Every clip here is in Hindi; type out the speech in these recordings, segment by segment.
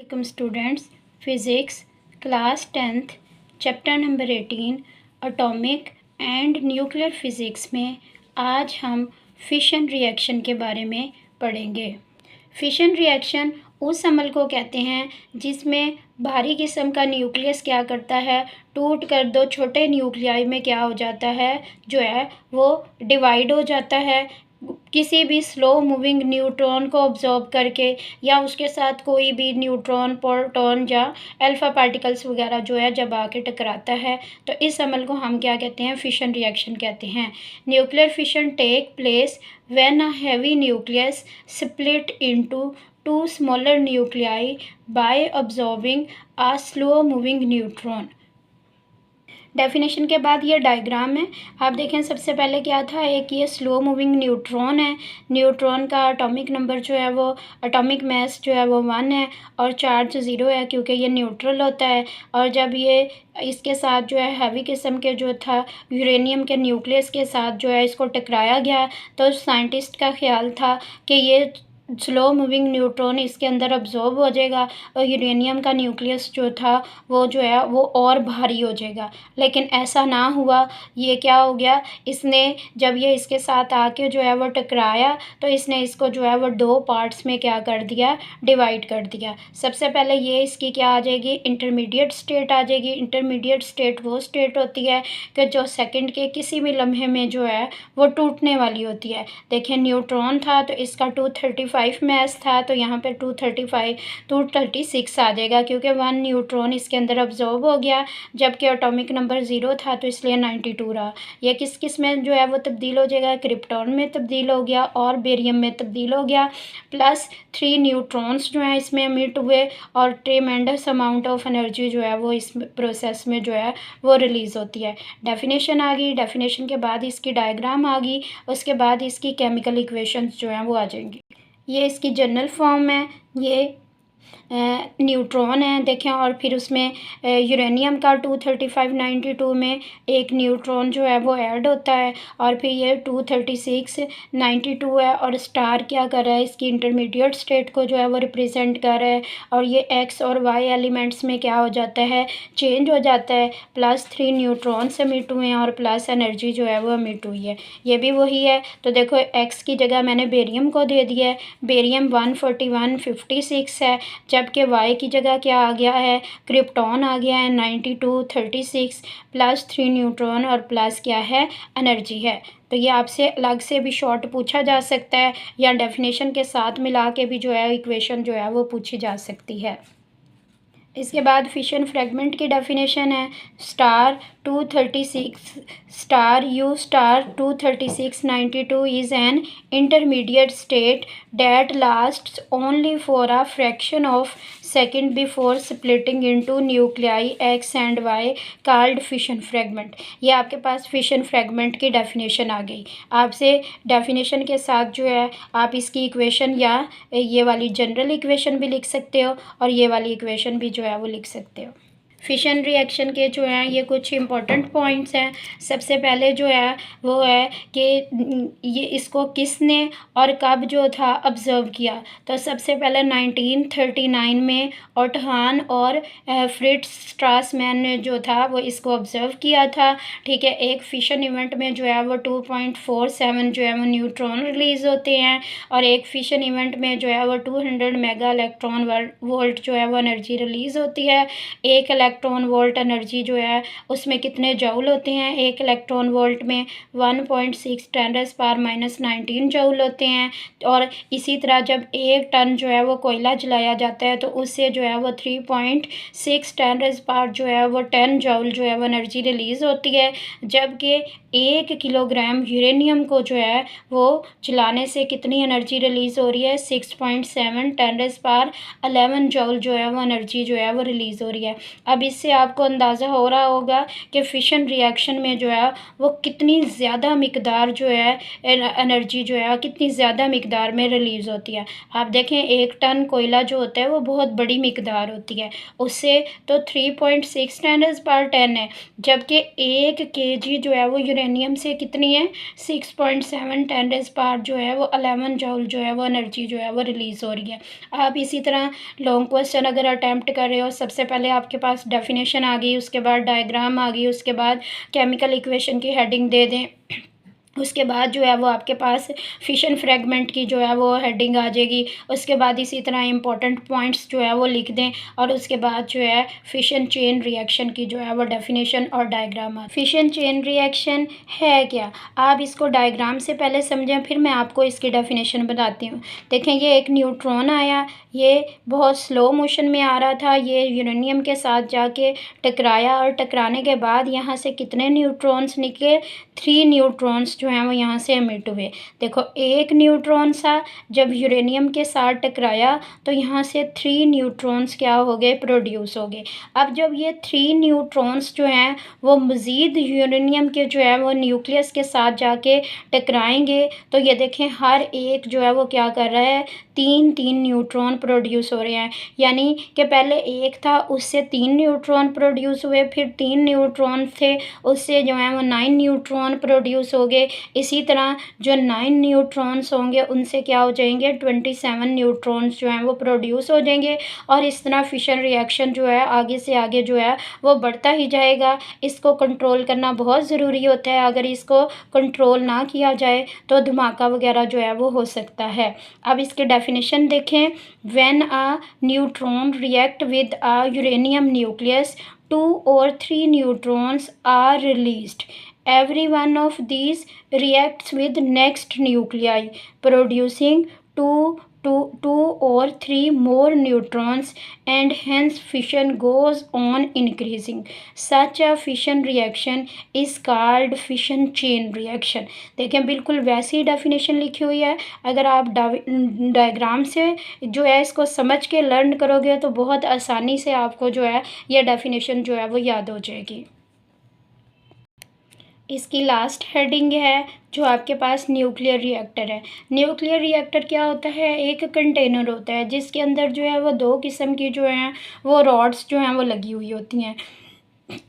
Welcome students. Physics class 10th chapter number 18 atomic and nuclear physics में आज हम फिशन रिएक्शन के बारे में पढ़ेंगे। फिशन रिएक्शन उस अमल को कहते हैं जिसमें भारी किस्म का न्यूक्लियस क्या करता है, टूट कर दो छोटे न्यूक्लियाई में क्या हो जाता है, जो है वो डिवाइड हो जाता है। किसी भी स्लो मूविंग न्यूट्रॉन को ऑब्जॉर्व करके या उसके साथ कोई भी न्यूट्रॉन, प्रोटॉन या अल्फा पार्टिकल्स वगैरह जो है जब आके टकराता है तो इस अमल को हम क्या कहते हैं, फिशन रिएक्शन कहते हैं। Nuclear fission take place when a heavy nucleus split into two smaller nuclei by absorbing a slow moving neutron. Definition के बाद ये डायग्राम है। आप देखें सबसे पहले क्या था, एक ये स्लो मूविंग न्यूट्रॉन है। न्यूट्रॉन का एटॉमिक नंबर जो है वो, एटॉमिक मास जो है वो 1 है और चार्ज 0 है क्योंकि ये न्यूट्रल होता है। और जब ये इसके साथ जो है हैवी किस्म के जो था यूरेनियम के न्यूक्लियस के साथ जो है इसको टकराया गया तो साइंटिस्ट का ख्याल था कि ये स्लो मूविंग न्यूट्रॉन इसके अंदर अब्जॉर्ब हो जाएगा और यूरेनियम का न्यूक्लियस जो था वो जो है वो और भारी हो जाएगा, लेकिन ऐसा ना हुआ। ये क्या हो गया, इसने जब ये इसके साथ आके जो है वो टकराया तो इसने इसको जो है वो 2 पार्ट्स में क्या कर दिया, डिवाइड कर दिया। सबसे पहले ये इसकी क्या आ जाएगी, इंटरमीडिएट स्टेट आ जाएगी। इंटरमीडिएट स्टेट वो स्टेट होती है कि जो सेकंड के किसी भी लम्हे में जो है वो टूटने वाली होती है। देखिए न्यूट्रॉन था तो इसका 235 मास था तो यहाँ पे 236 आ जाएगा क्योंकि 1 न्यूट्रॉन इसके अंदर अब्जॉर्ब हो गया, जबकि एटॉमिक नंबर 0 था तो इसलिए 92 रहा। ये किस किस में जो है वो तब्दील हो जाएगा, क्रिप्टॉन में तब्दील हो गया और बेरियम में तब्दील हो गया। प्लस 3 न्यूट्रॉन्स जो हैं इसमें एमिट हुए और ट्रेमेंडस अमाउंट ऑफ एनर्जी जो है वो इस प्रोसेस में जो है वो रिलीज़ होती है। डेफिनेशन आ गई, डेफिनेशन के बाद इसकी डायग्राम आ गई, उसके बाद इसकी केमिकल इक्वेशंस जो हैं वो आ जाएंगी। ये इसकी जनरल फॉर्म है, ये न्यूट्रॉन है देखें, और फिर उसमें यूरेनियम का 235 में एक न्यूट्रॉन जो है वो ऐड होता है और फिर ये 236 92 है और स्टार क्या कर रहा है, इसकी इंटरमीडिएट स्टेट को जो है वो रिप्रेजेंट कर रहा है और ये एक्स और वाई एलिमेंट्स में क्या हो जाता है, चेंज हो जाता है। प्लस 3 न्यूट्रॉन्स एमिट हुए हैं और प्लस एनर्जी जो है वो एमिट हुई है, ये भी वही है। तो देखो एक्स की जगह मैंने बेरियम को दे दिया है, बेरियम 14156 है, जबकि वाई की जगह क्या आ गया है, क्रिप्टॉन आ गया है 9236 प्लस 3 न्यूट्रॉन और प्लस क्या है, एनर्जी है। तो ये आपसे अलग से भी शॉर्ट पूछा जा सकता है या डेफिनेशन के साथ मिला के भी जो है इक्वेशन जो है वो पूछी जा सकती है। इसके बाद फिशन फ्रेगमेंट की डेफिनेशन है, star 236 star you star 23692 is an intermediate state that lasts only for a fraction of second before splitting into nuclei X and Y called fission fragment। ये आपके पास फिशन फ्रेगमेंट की डेफिनेशन आ गई। आपसे डेफिनेशन के साथ जो है आप इसकी इक्वेशन या ये वाली जनरल इक्वेशन भी लिख सकते हो और ये वाली इक्वेशन भी जो है वो लिख सकते हो। फिशन रिएक्शन के जो हैं ये कुछ इम्पोर्टेंट पॉइंट्स हैं। सबसे पहले जो है वो है कि ये इसको किसने और कब जो था ऑब्ज़र्व किया, तो सबसे पहले 1939 में ओटहान और फ्रिट्ज स्ट्रासमैन ने जो था वो इसको ऑब्ज़र्व किया था। ठीक है, एक फिशन इवेंट में जो है वो 2.47 जो है वो न्यूट्रॉन रिलीज़ होते हैं और एक फिशन इवेंट में जो है वो 200 मेगा इलेक्ट्रॉन वोल्ट जो है वो एनर्जी रिलीज़ होती है। एक इलेक्ट्रॉन वोल्ट एनर्जी जो है उसमें कितने जूल होते हैं, एक इलेक्ट्रॉन वोल्ट में 1.6 10⁻⁻19 जूल होते हैं। और इसी तरह जब 1 टन जो है वो कोयला जलाया जाता है तो उससे जो है वो 3.6 10⁻, जो है वो 10 जूल जो है वो एनर्जी रिलीज़ होती है। जबकि 1 किलोग्राम यूरेनियम को जो है वो जलाने से कितनी एनर्जी रिलीज़ हो रही है, 6.7 10⁻11 जूल जो है वो एनर्जी जो है वो रिलीज़ हो रही है। अब इससे आपको अंदाज़ा हो रहा होगा कि फिशन रिएक्शन में जो है वो कितनी ज़्यादा मिकदार जो है एनर्जी जो है कितनी ज़्यादा मिकदार में रिलीज़ होती है। आप देखें 1 टन कोयला जो होता है वो बहुत बड़ी मिकदार होती है, उससे तो 3.6 टेन है, जबकि 1 केजी जो है वो यूरेनियम से कितनी है 6.7 जो है वो 11 जूल जो है वो एनर्जी जो है वो रिलीज़ हो रही है। आप इसी तरह लॉन्ग क्वेश्चन अगर अटैम्प्ट कर रहे हो, सबसे पहले आपके पास डेफिनेशन आ गई, उसके बाद डायग्राम आ गई, उसके बाद केमिकल इक्वेशन की हेडिंग दे दें, उसके बाद जो है वो आपके पास फिशन फ्रेगमेंट की जो है वो हेडिंग आ जाएगी। उसके बाद इसी तरह इम्पोर्टेंट पॉइंट्स जो है वो लिख दें और उसके बाद जो है फिशन चेन रिएक्शन की जो है वो डेफिनेशन और डायग्राम आ। फिशन चेन रिएक्शन है क्या, आप इसको डायग्राम से पहले समझें, फिर मैं आपको इसकी डेफिनेशन बताती हूँ। देखें, ये एक न्यूट्रॉन आया, ये बहुत स्लो मोशन में आ रहा था, ये यूरेनियम के साथ जाके टकराया और टकराने के बाद यहाँ से कितने न्यूट्रॉन्स निकले, 3 न्यूट्रॉन्स जो हैं वो यहाँ से एमिट हुए। देखो, एक न्यूट्रॉन सा जब यूरेनियम के साथ टकराया तो यहाँ से 3 न्यूट्रॉन्स क्या हो गए, प्रोड्यूस हो गए। अब जब ये 3 न्यूट्रॉन्स जो हैं वो मज़ीद यूरेनियम के जो है वो न्यूक्लियस के साथ जाके टकराएंगे, तो ये देखें हर एक जो है वो क्या कर रहा है, 3 न्यूट्रॉन प्रोड्यूस हो रहे हैं। यानी कि पहले एक था, उससे 3 न्यूट्रॉन प्रोड्यूस हुए, फिर 3 न्यूट्रॉन थे, उससे जो है वो 9 न्यूट्रॉन प्रोड्यूस हो गए। इसी तरह जो 9 न्यूट्रॉन्स होंगे उनसे क्या हो जाएंगे, 27 न्यूट्रॉन्स जो हैं वो प्रोड्यूस हो जाएंगे। और इस तरह फिशन रिएक्शन जो है आगे से आगे जो है वो बढ़ता ही जाएगा। इसको कंट्रोल करना बहुत ज़रूरी होता है, अगर इसको कंट्रोल ना किया जाए तो धमाका वगैरह जो है वो हो सकता है। अब इसके डेफिनेशन देखें, when a neutron react with a uranium nucleus 2 or 3 neutrons are released. Every one of these reacts with next nuclei, producing two or three more neutrons, and hence fission goes on increasing. Such a fission reaction is called fission chain reaction. देखें, बिल्कुल वैसी डेफिनेशन लिखी हुई है। अगर आप डायग्राम से जो है इसको समझ के लर्न करोगे तो बहुत आसानी से आपको जो है ये डेफिनेशन जो है वो याद हो जाएगी। इसकी लास्ट हेडिंग है जो आपके पास न्यूक्लियर रिएक्टर है। न्यूक्लियर रिएक्टर क्या होता है, एक कंटेनर होता है जिसके अंदर जो है वो 2 किस्म की जो हैं वो रॉड्स जो हैं वो लगी हुई होती हैं।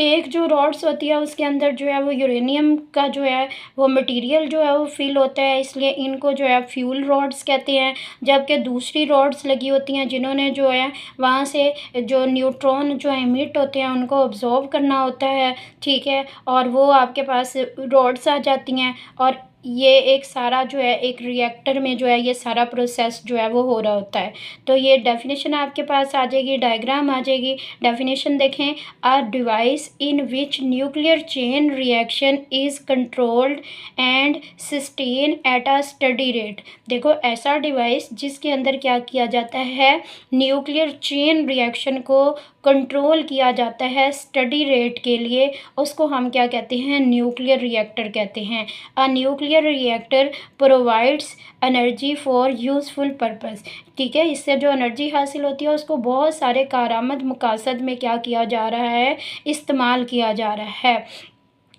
एक जो रॉड्स होती है उसके अंदर जो है वो यूरेनियम का जो है वो मटेरियल जो है वो फिल होता है, इसलिए इनको जो है फ्यूल रॉड्स कहते हैं। जबकि दूसरी रॉड्स लगी होती हैं जिन्होंने जो है वहाँ से जो न्यूट्रॉन जो एमिट होते हैं उनको ऑब्जॉर्व करना होता है, ठीक है, और वो आपके पास रॉड्स आ जाती हैं। और ये एक सारा जो है एक रिएक्टर में जो है ये सारा प्रोसेस जो है वो हो रहा होता है। तो ये डेफिनेशन आपके पास आ जाएगी, डायग्राम आ जाएगी। डेफिनेशन देखें, a device in which nuclear chain reaction is controlled and sustained at a steady rate। देखो, ऐसा डिवाइस जिसके अंदर क्या किया जाता है, न्यूक्लियर चेन रिएक्शन को कंट्रोल किया जाता है स्टडी रेट के लिए, उसको हम क्या कहते हैं, न्यूक्लियर रिएक्टर कहते हैं। A nuclear reactor provides energy for useful purpose, ठीक है, इससे जो एनर्जी हासिल होती है उसको बहुत सारे कारआमद मकासद में क्या किया जा रहा है, इस्तेमाल किया जा रहा है।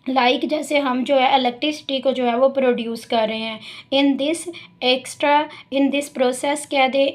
लाइक जैसे हम जो है इलेक्ट्रिसिटी को जो है वो प्रोड्यूस कर रहे हैं। इन दिस प्रोसेस कह दे,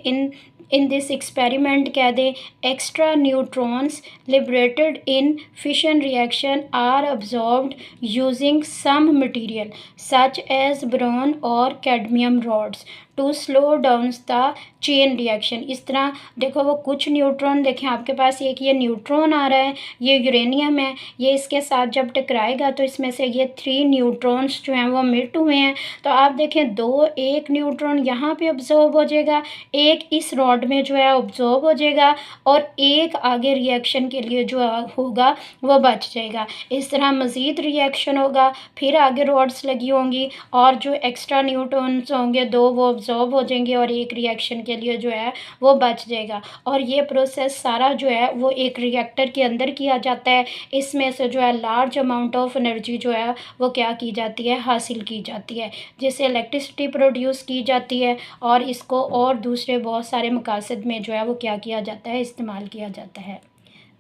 इन दिस एक्सपेरिमेंट कह दे, extra neutrons liberated in fission reaction are absorbed using some material such as boron और cadmium rods to slow down the chain reaction. इस तरह देखो, वो कुछ न्यूट्रॉन देखें आपके पास, एक ये न्यूट्रॉन आ रहा है, ये यूरेनियम है, ये इसके साथ जब टकराएगा तो इसमें से ये 3 न्यूट्रॉन्स जो हैं वो मिट हुए हैं। तो आप देखें, एक न्यूट्रॉन यहाँ पे ऑब्जॉर्व हो जाएगा, एक इस रॉड में जो है ऑब्जॉर्व हो जाएगा और एक आगे रिएक्शन के लिए जो होगा वो बच जाएगा। इस तरह मज़ीद रिएक्शन होगा, फिर आगे रॉड्स लगी होंगी और जो एक्स्ट्रा न्यूट्रॉन्स होंगे 2 वो ऑब्जॉर्व हो जाएंगे और एक रिएक्शन के लिए जो है वो बच जाएगा। और ये प्रोसेस सारा जो है वो एक रिएक्टर के अंदर किया जाता है। इसमें से जो है लार्ज अमाउंट ऑफ एनर्जी जो है वो क्या की जाती है, हासिल की जाती है, जिससे इलेक्ट्रिसिटी प्रोड्यूस की जाती है और इसको और दूसरे बहुत सारे मकासद में जो है वो क्या किया जाता है, इस्तेमाल किया जाता है।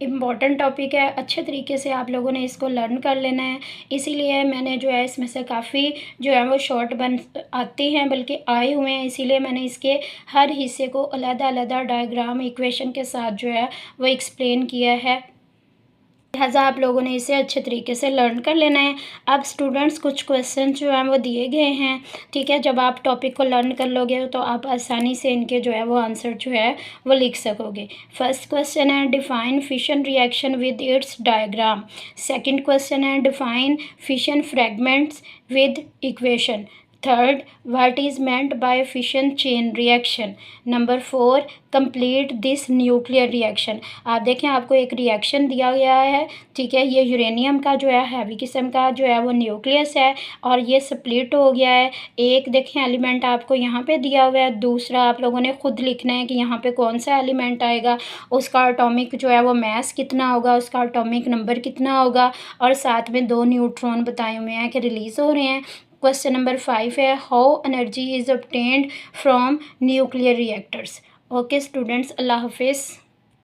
इम्पॉर्टेंट टॉपिक है, अच्छे तरीके से आप लोगों ने इसको लर्न कर लेना है। इसीलिए मैंने जो है इसमें से काफ़ी जो है वो शॉर्ट बन आते हैं, बल्कि आए हुए हैं, इसीलिए मैंने इसके हर हिस्से को अलग-अलग डायग्राम इक्वेशन के साथ जो है वो एक्सप्लेन किया है। लिहाजा आप लोगों ने इसे अच्छे तरीके से लर्न कर लेना है। अब स्टूडेंट्स कुछ क्वेश्चन जो हैं वो दिए गए हैं, ठीक है। जब आप टॉपिक को लर्न कर लोगे तो आप आसानी से इनके जो है वो आंसर जो है वो लिख सकोगे। फर्स्ट क्वेश्चन है define fission reaction with its diagram. Second question है define fission fragments with equation. Third, what is meant by fission chain reaction. Number 4, complete this nuclear reaction. आप देखें आपको एक रिएक्शन दिया गया है, ठीक है। ये यूरेनियम का जो है हैवी किस्म का जो है वो न्यूक्लियस है और ये स्प्लिट हो गया है। एक देखें एलिमेंट आपको यहाँ पे दिया हुआ है, दूसरा आप लोगों ने खुद लिखना है कि यहाँ पे कौन सा एलिमेंट आएगा, उसका एटॉमिक जो है वो मास कितना होगा, उसका एटॉमिक नंबर कितना होगा, और साथ में 2 न्यूट्रॉन बताए हुए हैं कि रिलीज़ हो रहे हैं। क्वेश्चन नंबर 5 है how energy is obtained from nuclear reactors. Okay students, अल्लाह हाफिज़।